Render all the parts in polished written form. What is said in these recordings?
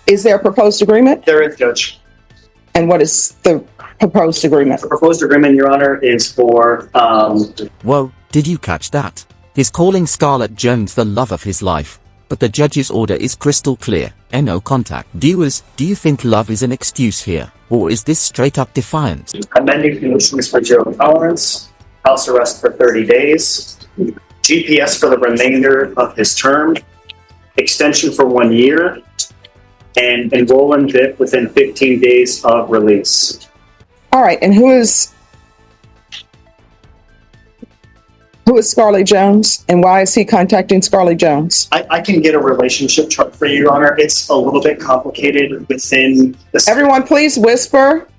Is there a proposed agreement? There is, Judge. And what is the proposed agreement? The proposed agreement, Your Honor, is for, Whoa, did you catch that? He's calling Scarlett Jones the love of his life. But the judge's order is crystal clear, and no contact. Viewers, do you think love is an excuse here? Or is this straight up defiance? amending conditions for zero tolerance, house arrest for 30 days, GPS for the remainder of his term, extension for 1 year, and enroll in VIP within 15 days of release. All right, and who is Scarlett Jones, and why is he contacting Scarlett Jones? I can get a relationship chart for you, Your Honor. It's a little bit complicated within the... Everyone, please whisper.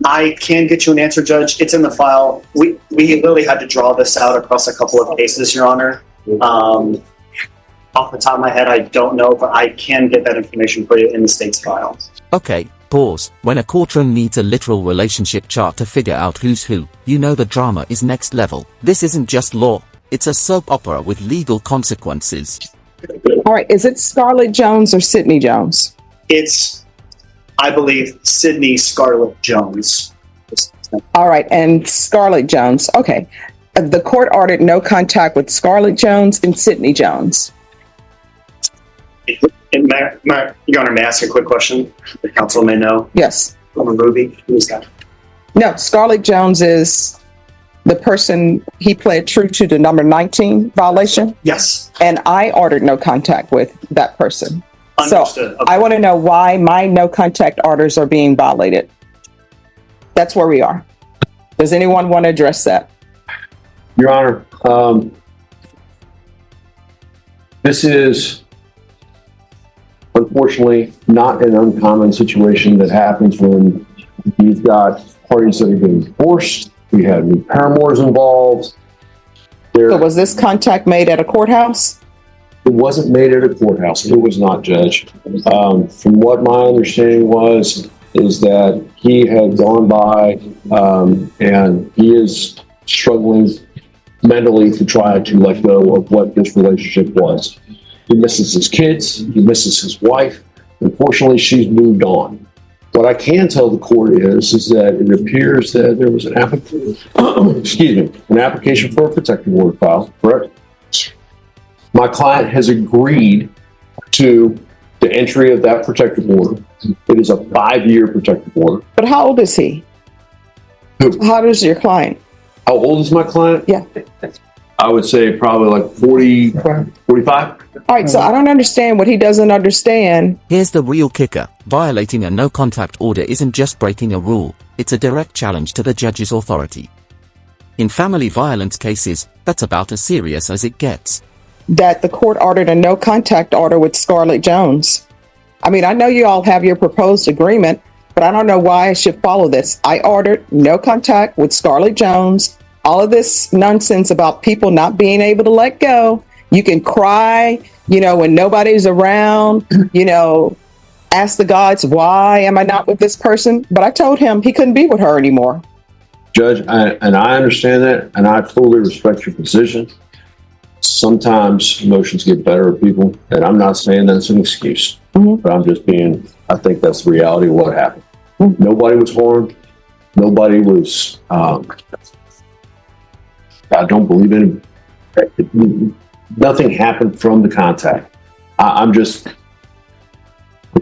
I can get you an answer, Judge. It's in the file. We literally had to draw this out across a couple of cases, Your Honor. Off the top of my head, I don't know, but I can get that information for you in the state's file. Okay, pause. When a courtroom needs a literal relationship chart to figure out who's who, you know the drama is next level. This isn't just law, it's a soap opera with legal consequences. All right, is it Scarlett Jones or Sydney Jones? It's, I believe, Sydney Scarlett Jones. All right, and Scarlett Jones. Okay. The court ordered no contact with Scarlett Jones and Sydney Jones. And Your Honor, may I ask a quick question? The counsel may know. Yes. Ruby, who's that? No, Scarlett Jones is the person he pled true to the number 19 violation. Yes. And I ordered no contact with that person. Understood. So I want to know why my no contact orders are being violated. That's where we are. Does anyone want to address that? Your Honor, this is unfortunately not an uncommon situation that happens when you've got parties that are getting divorced. We have new paramours involved. So was this contact made at a courthouse? It wasn't made at a courthouse. It was not, Judge. From what my understanding is that he had gone by and he is struggling mentally to try to let go of what this relationship was. He misses his kids. He misses his wife. Unfortunately, she's moved on. What I can tell the court is that it appears that there was an application for a protective order filed, correct? My client has agreed to the entry of that protective order. It is a 5-year protective order. But how old is he? Who? How old is your client? How old is my client? Yeah. I would say probably like 40, 45. All right, so I don't understand what he doesn't understand. Here's the real kicker. Violating a no-contact order isn't just breaking a rule, it's a direct challenge to the judge's authority. In family violence cases, that's about as serious as it gets. That the court ordered a no contact order with Scarlett Jones. I mean, I know you all have your proposed agreement, but I don't know why I should follow this. I ordered no contact with Scarlett Jones. All of this nonsense about people not being able to let go. You can cry, when nobody's around, ask the gods, why am I not with this person? But I told him he couldn't be with her anymore. Judge, I understand that, and I totally respect your position. Sometimes emotions get better at people, and I'm not saying that's an excuse, but I'm just I think that's the reality of what happened. Nobody was harmed. Nobody was, I don't believe in it. Nothing happened from the contact. We're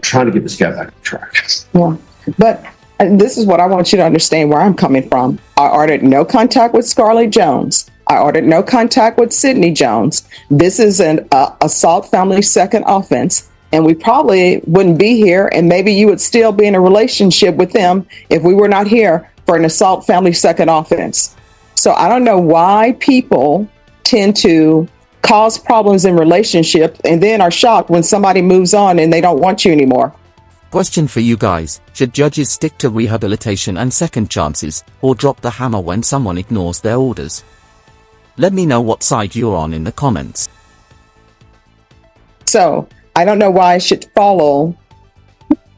trying to get this guy back on track. Yeah, but this is what I want you to understand where I'm coming from. I ordered no contact with Scarlett Jones. I ordered no contact with Sydney Jones. This is an assault family second offense, and we probably wouldn't be here, and maybe you would still be in a relationship with them if we were not here for an assault family second offense. So I don't know why people tend to cause problems in relationships and then are shocked when somebody moves on and they don't want you anymore. Question for you guys, should judges stick to rehabilitation and second chances, or drop the hammer when someone ignores their orders? Let me know what side you're on in the comments. So I don't know why I should follow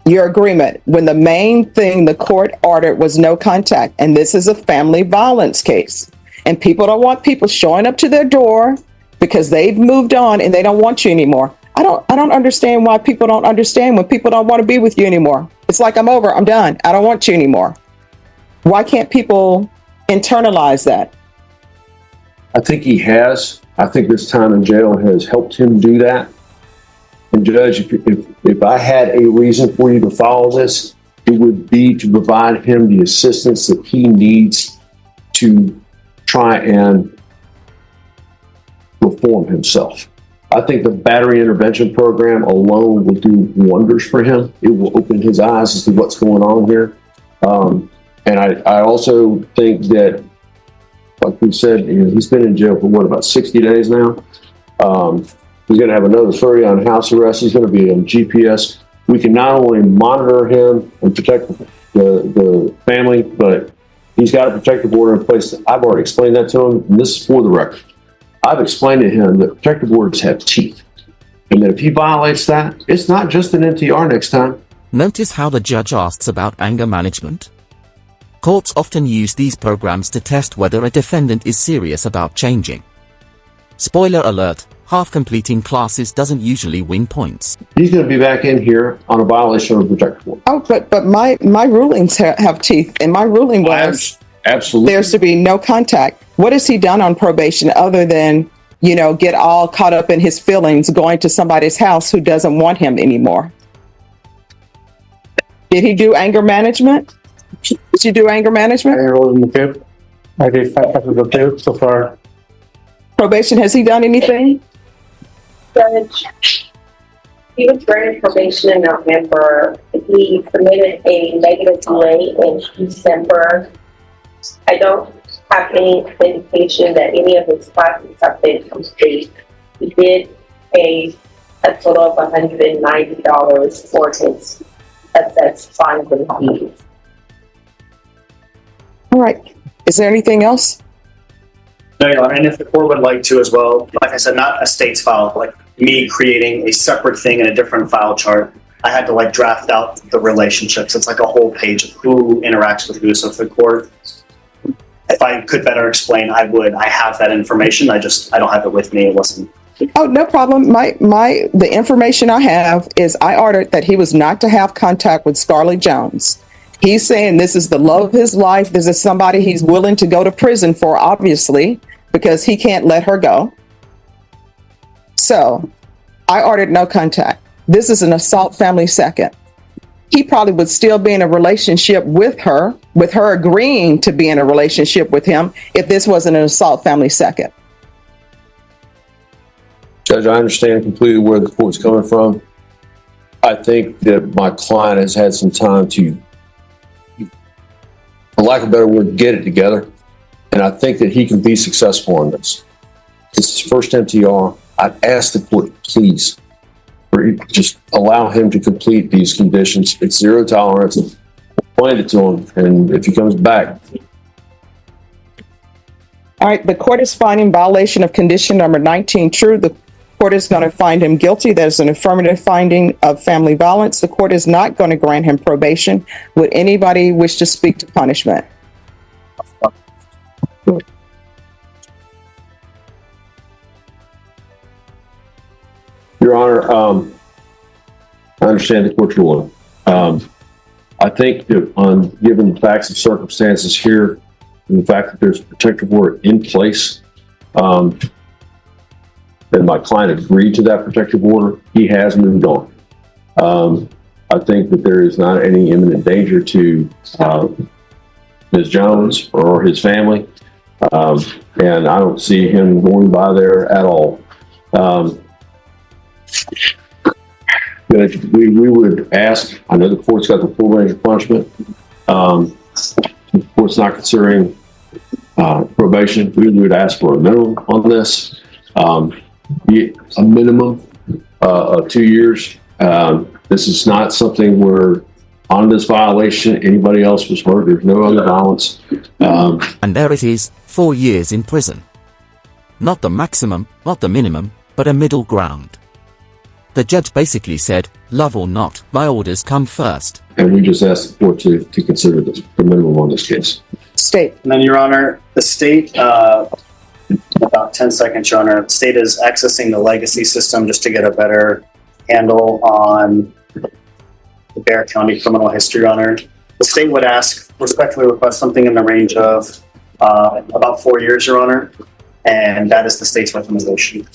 your agreement when the main thing the court ordered was no contact, and this is a family violence case, and people don't want people showing up to their door because they've moved on and they don't want you anymore. I don't understand why people don't understand when people don't want to be with you anymore. It's like, I'm over, I'm done. I don't want you anymore. Why can't people internalize that? I think he has. I think this time in jail has helped him do that. And Judge, if I had a reason for you to follow this, it would be to provide him the assistance that he needs to try and reform himself. I think the battery intervention program alone will do wonders for him. It will open his eyes as to what's going on here. And I also think that, like we said, he's been in jail for what, about 60 days now? He's going to have another 30 on house arrest. He's going to be on GPS. We can not only monitor him and protect the family, but he's got a protective order in place. I've already explained that to him, and this is for the record. I've explained to him that protective orders have teeth, and that if he violates that, it's not just an NTR next time. Notice how the judge asks about anger management. Courts often use these programs to test whether a defendant is serious about changing. Spoiler alert, half completing classes doesn't usually win points. He's going to be back in here on a violation of a protective order. Oh, but my rulings have teeth, and my ruling was absolutely there's to be no contact. What has he done on probation other than, get all caught up in his feelings going to somebody's house who doesn't want him anymore? Did he do anger management? Did you do anger management? I enrolled in the PIP. I did 5 classes of PIP so far. Probation, has he done anything? Judge, he was granted probation in November. He submitted a negative delay in December. I don't have any indication that any of his classes have been complete. He did pay a total of $190 for his assessed fines and fees. All right. Is there anything else? No, Your Honor, and if the court would like to as well, like I said, not a state's file, like me creating a separate thing in a different file chart. I had to draft out the relationships. It's like a whole page of who interacts with who. So if the court, if I could better explain, I would. I have that information. I don't have it with me. It wasn't. Oh, no problem. The information I have is I ordered that he was not to have contact with Scarlett Jones. He's saying this is the love of his life. This is somebody he's willing to go to prison for, obviously, because he can't let her go. So I ordered no contact. This is an assault family second. He probably would still be in a relationship with her agreeing to be in a relationship with him if this wasn't an assault family second. Judge, I understand completely where the court's coming from. I think that my client has had some time to, for lack of a better word, get it together. And I think that he can be successful on this. This is his first MTR. I'd ask the court, please, just allow him to complete these conditions. It's zero tolerance. Explain it to him. And if he comes back. All right. The court is finding violation of condition number 19 true. The court is going to find him guilty. There's an affirmative finding of family violence. The court is not going to grant him probation. Would anybody wish to speak to punishment? Your Honor, I understand the court's ruling. I think that given the facts and circumstances here, and the fact that there's a protective order in place, and my client agreed to that protective order, he has moved on. I think that there is not any imminent danger to Ms. Jones or his family, and I don't see him going by there at all. We would ask, I know the court's got the full range of punishment. The court's not considering probation. We would ask for a minimum on this, a minimum of 2 years. This is not something where on this violation, anybody else was hurt. There's no other violence. And there it is, 4 years in prison. Not the maximum, not the minimum, but a middle ground. The judge basically said, love or not, my orders come first. And we just asked the court to consider the minimum on this case. State. And then, Your Honor, the state About 10 seconds, Your Honor. The state is accessing the legacy system just to get a better handle on the Bear County criminal history, Your Honor. The state would respectfully request something in the range of about 4 years, Your Honor, and that is the state's recommendation.